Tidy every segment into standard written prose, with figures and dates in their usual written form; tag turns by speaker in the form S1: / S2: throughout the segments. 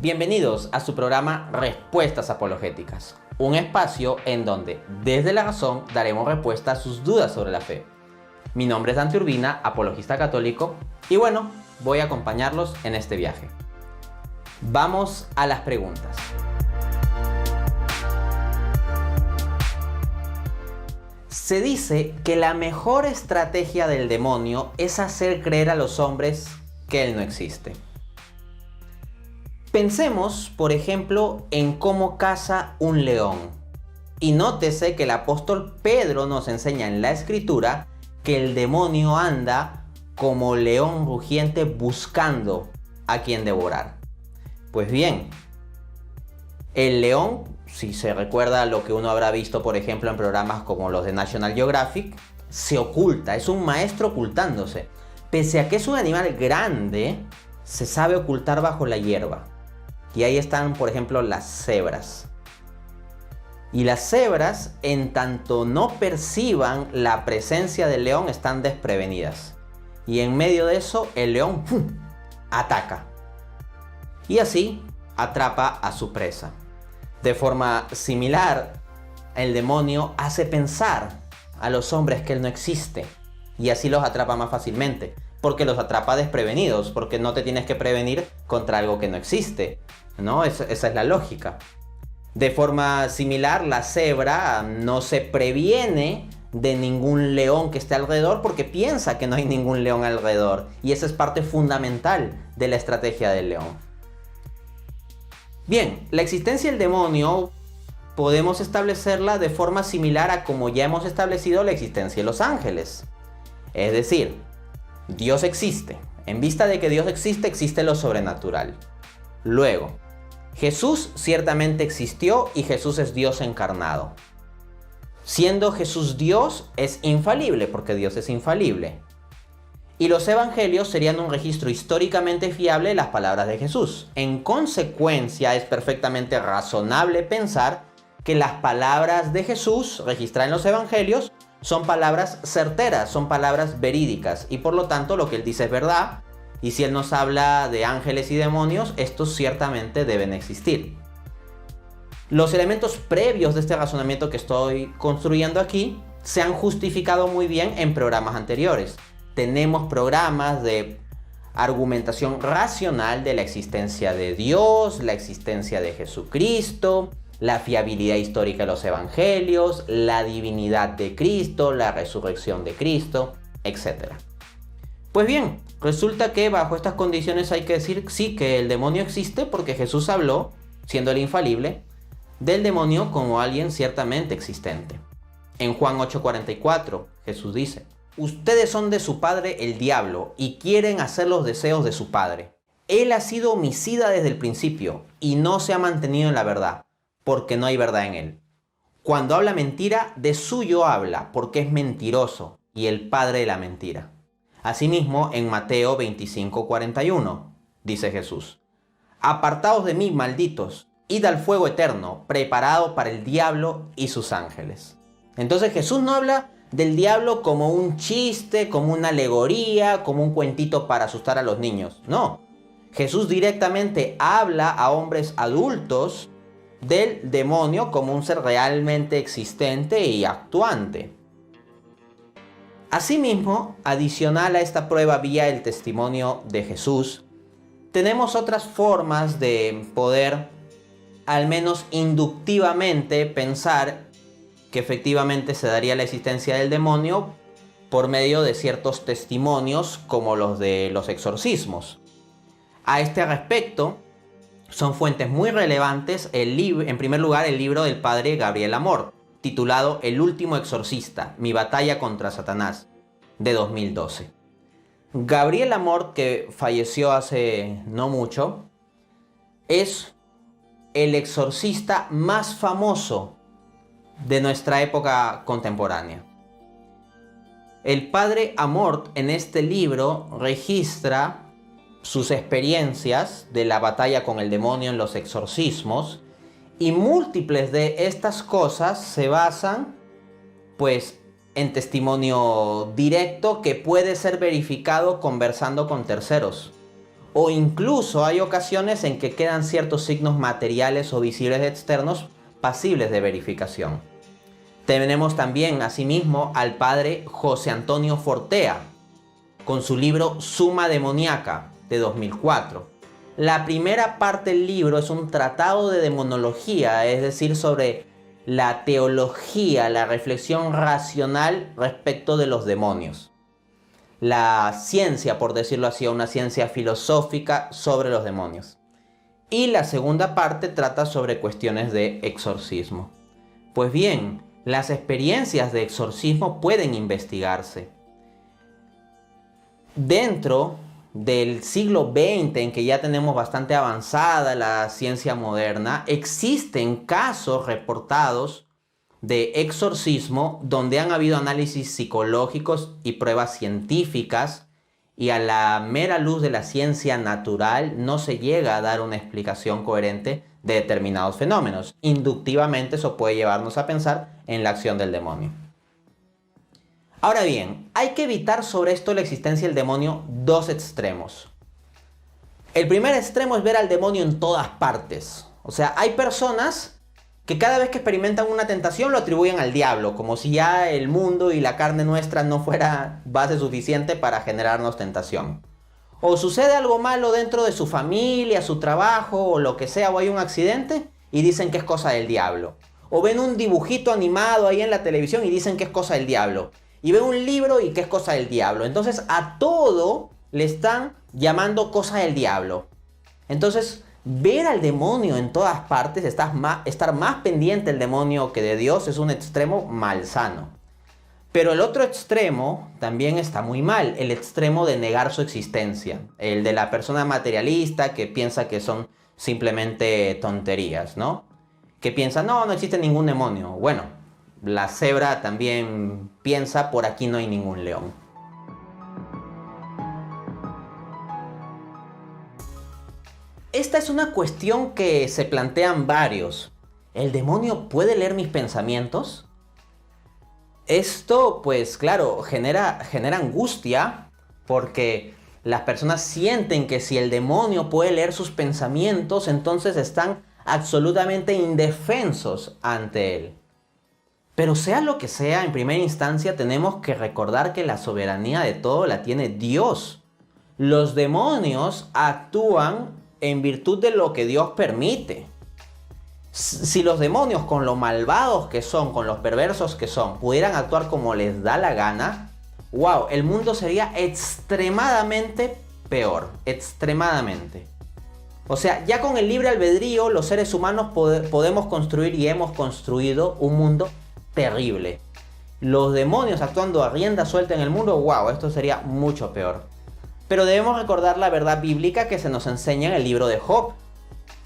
S1: Bienvenidos a su programa Respuestas Apologéticas, un espacio en donde, desde la razón, daremos respuesta a sus dudas sobre la fe. Mi nombre es Dante Urbina, apologista católico, y bueno, voy a acompañarlos en este viaje. Vamos a las preguntas. Se dice que la mejor estrategia del demonio es hacer creer a los hombres que él no existe. Pensemos, por ejemplo, en cómo caza un león. Y nótese que el apóstol Pedro nos enseña en la Escritura que el demonio anda como león rugiente buscando a quien devorar. Pues bien, el león, si se recuerda lo que uno habrá visto, por ejemplo, en programas como los de National Geographic, se oculta, es un maestro ocultándose. Pese a que es un animal grande, se sabe ocultar bajo la hierba. Y ahí están, por ejemplo, las cebras. Y las cebras, en tanto no perciban la presencia del león, están desprevenidas. Y en medio de eso, el león ¡pum!, ataca. Y así atrapa a su presa. De forma similar, el demonio hace pensar a los hombres que él no existe. Y así los atrapa más fácilmente. Porque los atrapa desprevenidos. Porque no te tienes que prevenir contra algo que no existe, ¿no? Esa es la lógica. De forma similar, la cebra no se previene de ningún león que esté alrededor porque piensa que no hay ningún león alrededor. Y esa es parte fundamental de la estrategia del león. Bien, la existencia del demonio podemos establecerla de forma similar a como ya hemos establecido la existencia de los ángeles. Es decir, Dios existe. En vista de que Dios existe, existe lo sobrenatural. Luego, Jesús ciertamente existió y Jesús es Dios encarnado. Siendo Jesús Dios, es infalible porque Dios es infalible. Y los evangelios serían un registro históricamente fiable de las palabras de Jesús. En consecuencia, es perfectamente razonable pensar que las palabras de Jesús registradas en los evangelios son palabras certeras, son palabras verídicas. Y por lo tanto, lo que él dice es verdad. Y si él nos habla de ángeles y demonios, estos ciertamente deben existir. Los elementos previos de este razonamiento que estoy construyendo aquí se han justificado muy bien en programas anteriores. Tenemos programas de argumentación racional de la existencia de Dios, la existencia de Jesucristo, la fiabilidad histórica de los evangelios, la divinidad de Cristo, la resurrección de Cristo, etc. Pues bien, resulta que bajo estas condiciones hay que decir sí que el demonio existe porque Jesús habló, siendo el infalible, del demonio como alguien ciertamente existente. En Juan 8:44, Jesús dice: ustedes son de su padre el diablo y quieren hacer los deseos de su padre. Él ha sido homicida desde el principio y no se ha mantenido en la verdad, porque no hay verdad en él. Cuando habla mentira, de suyo habla, porque es mentiroso y el padre de la mentira. Asimismo, en Mateo 25:41, dice Jesús: apartaos de mí, malditos, id al fuego eterno, preparado para el diablo y sus ángeles. Entonces Jesús no habla del diablo como un chiste, como una alegoría, como un cuentito para asustar a los niños. No, Jesús directamente habla a hombres adultos del demonio como un ser realmente existente y actuante. Asimismo, adicional a esta prueba vía el testimonio de Jesús, tenemos otras formas de poder, al menos inductivamente, pensar que efectivamente se daría la existencia del demonio por medio de ciertos testimonios como los de los exorcismos. A este respecto, son fuentes muy relevantes en primer lugar el libro del padre Gabriel Amor, titulado El último exorcista, mi batalla contra Satanás, de 2012. Gabriel Amor, que falleció hace no mucho, es el exorcista más famoso de nuestra época contemporánea. El padre Amor en este libro registra sus experiencias de la batalla con el demonio en los exorcismos, y múltiples de estas cosas se basan pues en testimonio directo que puede ser verificado conversando con terceros. o incluso hay ocasiones en que quedan ciertos signos materiales o visibles externos pasibles de verificación. Tenemos también asimismo al padre José Antonio Fortea, con su libro Suma Demoníaca de 2004. La primera parte del libro es un tratado de demonología, es decir, sobre la teología, la reflexión racional respecto de los demonios. La ciencia, por decirlo así, una ciencia filosófica sobre los demonios. Y la segunda parte trata sobre cuestiones de exorcismo. Pues bien, las experiencias de exorcismo pueden investigarse. Dentro del siglo XX, en que ya tenemos bastante avanzada la ciencia moderna, existen casos reportados de exorcismo donde han habido análisis psicológicos y pruebas científicas, y a la mera luz de la ciencia natural no se llega a dar una explicación coherente de determinados fenómenos. Inductivamente eso puede llevarnos a pensar en la acción del demonio. Ahora bien, hay que evitar sobre esto la existencia del demonio dos extremos. El primer extremo es ver al demonio en todas partes. O sea, hay personas que cada vez que experimentan una tentación lo atribuyen al diablo, como si ya el mundo y la carne nuestra no fuera base suficiente para generarnos tentación. O sucede algo malo dentro de su familia, su trabajo o lo que sea, o hay un accidente y dicen que es cosa del diablo. O ven un dibujito animado ahí en la televisión y dicen que es cosa del diablo. Y ven un libro y que es cosa del diablo. Entonces a todo le están llamando cosa del diablo. Entonces ver al demonio en todas partes, estar más pendiente del demonio que de Dios, es un extremo malsano. Pero el otro extremo también está muy mal, el extremo de negar su existencia. El de la persona materialista que piensa que son simplemente tonterías, ¿no? Que piensa, no existe ningún demonio. Bueno, la cebra también piensa, por aquí no hay ningún león. Esta es una cuestión que se plantean varios. ¿El demonio puede leer mis pensamientos? Esto, pues claro, genera angustia, porque las personas sienten que si el demonio puede leer sus pensamientos, entonces están absolutamente indefensos ante él. Pero sea lo que sea, en primera instancia tenemos que recordar que la soberanía de todo la tiene Dios. Los demonios actúan en virtud de lo que Dios permite. Si los demonios, con lo malvados que son, con los perversos que son, pudieran actuar como les da la gana, wow, el mundo sería extremadamente peor, extremadamente. O sea, ya con el libre albedrío, los seres humanos podemos construir y hemos construido un mundo terrible. Los demonios actuando a rienda suelta en el mundo, wow, esto sería mucho peor. Pero debemos recordar la verdad bíblica que se nos enseña en el libro de Job,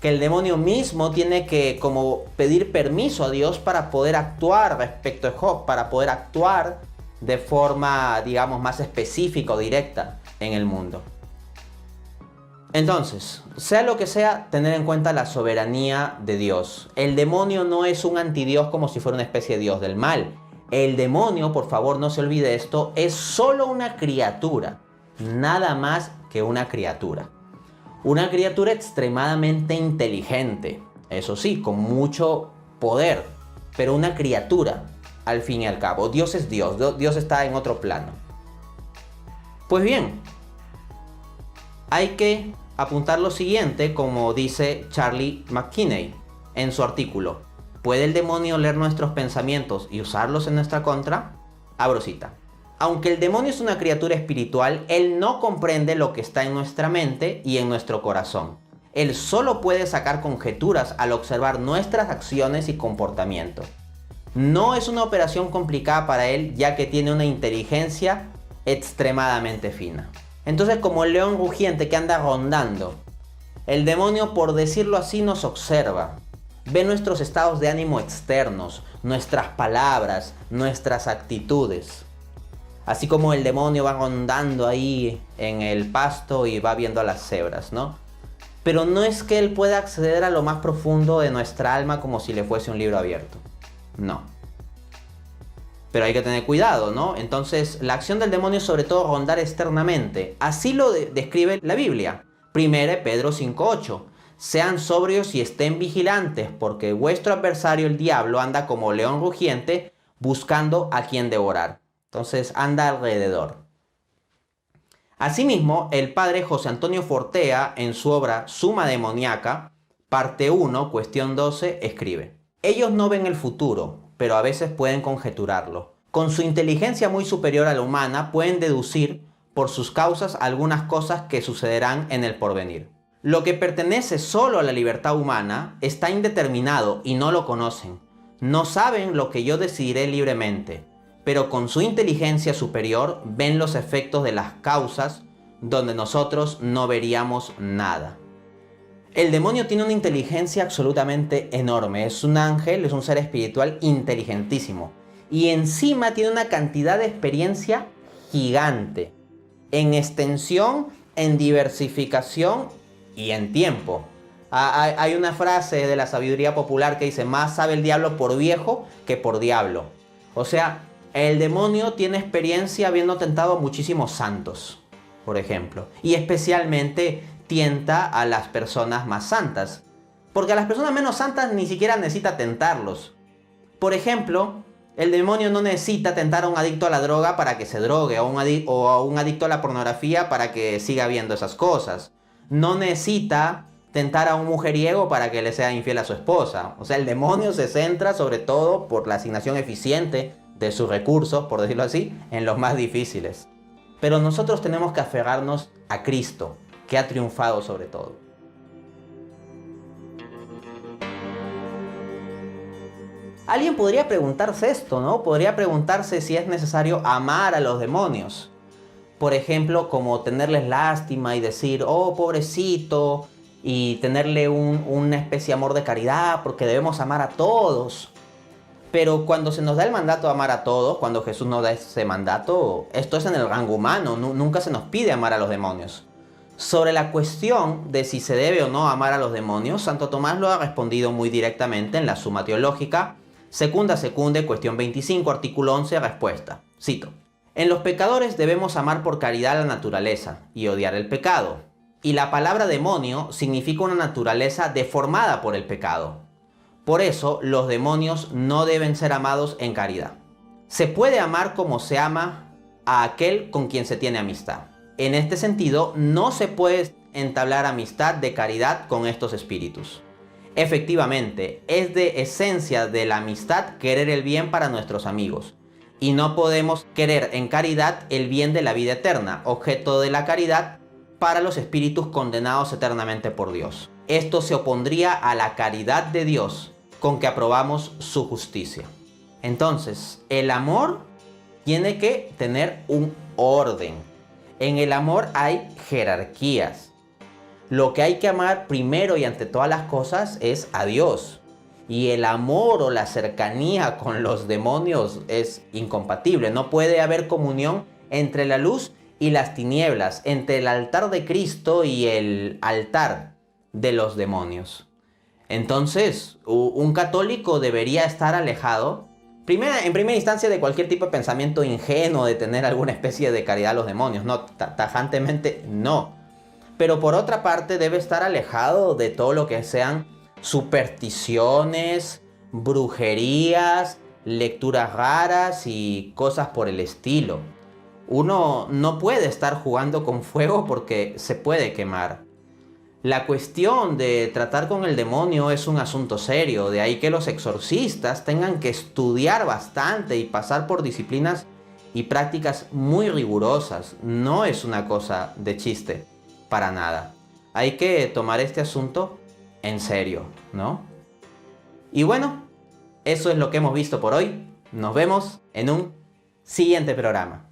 S1: que el demonio mismo tiene que como pedir permiso a Dios para poder actuar respecto a Job, para poder actuar de forma, digamos, más específica o directa en el mundo. Entonces, sea lo que sea, tener en cuenta la soberanía de Dios. El demonio no es un antidios como si fuera una especie de dios del mal. El demonio, por favor, no se olvide esto, es solo una criatura, nada más que una criatura. Una criatura extremadamente inteligente, eso sí, con mucho poder, pero una criatura, al fin y al cabo. Dios es Dios, Dios está en otro plano. Pues bien, hay que apuntar lo siguiente, como dice Charlie McKinney en su artículo. ¿Puede el demonio leer nuestros pensamientos y usarlos en nuestra contra? Abro cita. Aunque el demonio es una criatura espiritual, él no comprende lo que está en nuestra mente y en nuestro corazón. Él solo puede sacar conjeturas al observar nuestras acciones y comportamiento. No es una operación complicada para él, ya que tiene una inteligencia extremadamente fina. Entonces, como el león rugiente que anda rondando, el demonio, por decirlo así, nos observa. Ve nuestros estados de ánimo externos, nuestras palabras, nuestras actitudes. Así como el demonio va rondando ahí en el pasto y va viendo a las cebras, ¿no? Pero no es que él pueda acceder a lo más profundo de nuestra alma como si le fuese un libro abierto. No. Pero hay que tener cuidado, ¿no? Entonces, la acción del demonio es sobre todo rondar externamente. Así lo describe la Biblia. 1 Pedro 5:8. Sean sobrios y estén vigilantes, porque vuestro adversario el diablo anda como león rugiente buscando a quien devorar. Entonces anda alrededor. Asimismo, el padre José Antonio Fortea, en su obra Suma Demoníaca, parte 1, cuestión 12, escribe: ellos no ven el futuro, pero a veces pueden conjeturarlo. Con su inteligencia muy superior a la humana, pueden deducir por sus causas algunas cosas que sucederán en el porvenir. Lo que pertenece solo a la libertad humana está indeterminado y no lo conocen. No saben lo que yo decidiré libremente, pero con su inteligencia superior ven los efectos de las causas donde nosotros no veríamos nada. El demonio tiene una inteligencia absolutamente enorme. Es un ángel, es un ser espiritual inteligentísimo. Y encima tiene una cantidad de experiencia gigante. En extensión, en diversificación y en tiempo. Hay una frase de la sabiduría popular que dice: más sabe el diablo por viejo que por diablo. O sea, el demonio tiene experiencia habiendo tentado a muchísimos santos, por ejemplo. Y especialmente tienta a las personas más santas. Porque a las personas menos santas ni siquiera necesita tentarlos. Por ejemplo, el demonio no necesita tentar a un adicto a la droga para que se drogue, o a un adicto a la pornografía para que siga viendo esas cosas. No necesita tentar a un mujeriego para que le sea infiel a su esposa. O sea, el demonio se centra sobre todo por la asignación eficiente de sus recursos, por decirlo así, en los más difíciles. Pero nosotros tenemos que aferrarnos a Cristo, que ha triunfado sobre todo. Alguien podría preguntarse esto, ¿no? Podría preguntarse si es necesario amar a los demonios. Por ejemplo, como tenerles lástima y decir: oh, pobrecito, y tenerle una especie de amor de caridad, porque debemos amar a todos. Pero cuando se nos da el mandato de amar a todos, cuando Jesús nos da ese mandato, esto es en el rango humano, nunca se nos pide amar a los demonios. Sobre la cuestión de si se debe o no amar a los demonios, Santo Tomás lo ha respondido muy directamente en la Suma Teológica, Secunda Secunde, cuestión 25, artículo 11, respuesta. Cito: en los pecadores debemos amar por caridad la naturaleza y odiar el pecado. Y la palabra demonio significa una naturaleza deformada por el pecado. Por eso, los demonios no deben ser amados en caridad. Se puede amar como se ama a aquel con quien se tiene amistad. En este sentido, no se puede entablar amistad de caridad con estos espíritus. Efectivamente, es de esencia de la amistad querer el bien para nuestros amigos. Y no podemos querer en caridad el bien de la vida eterna, objeto de la caridad para los espíritus condenados eternamente por Dios. Esto se opondría a la caridad de Dios con que aprobamos su justicia. Entonces, el amor tiene que tener un orden. En el amor hay jerarquías. Lo que hay que amar primero y ante todas las cosas es a Dios. Y el amor o la cercanía con los demonios es incompatible. No puede haber comunión entre la luz y las tinieblas, entre el altar de Cristo y el altar de los demonios. Entonces, un católico debería estar alejado, en primera instancia, de cualquier tipo de pensamiento ingenuo de tener alguna especie de caridad a los demonios. No, tajantemente no. Pero por otra parte, debe estar alejado de todo lo que sean supersticiones, brujerías, lecturas raras y cosas por el estilo. Uno no puede estar jugando con fuego porque se puede quemar. La cuestión de tratar con el demonio es un asunto serio, de ahí que los exorcistas tengan que estudiar bastante y pasar por disciplinas y prácticas muy rigurosas. No es una cosa de chiste, para nada. Hay que tomar este asunto en serio, ¿no? Y bueno, eso es lo que hemos visto por hoy. Nos vemos en un siguiente programa.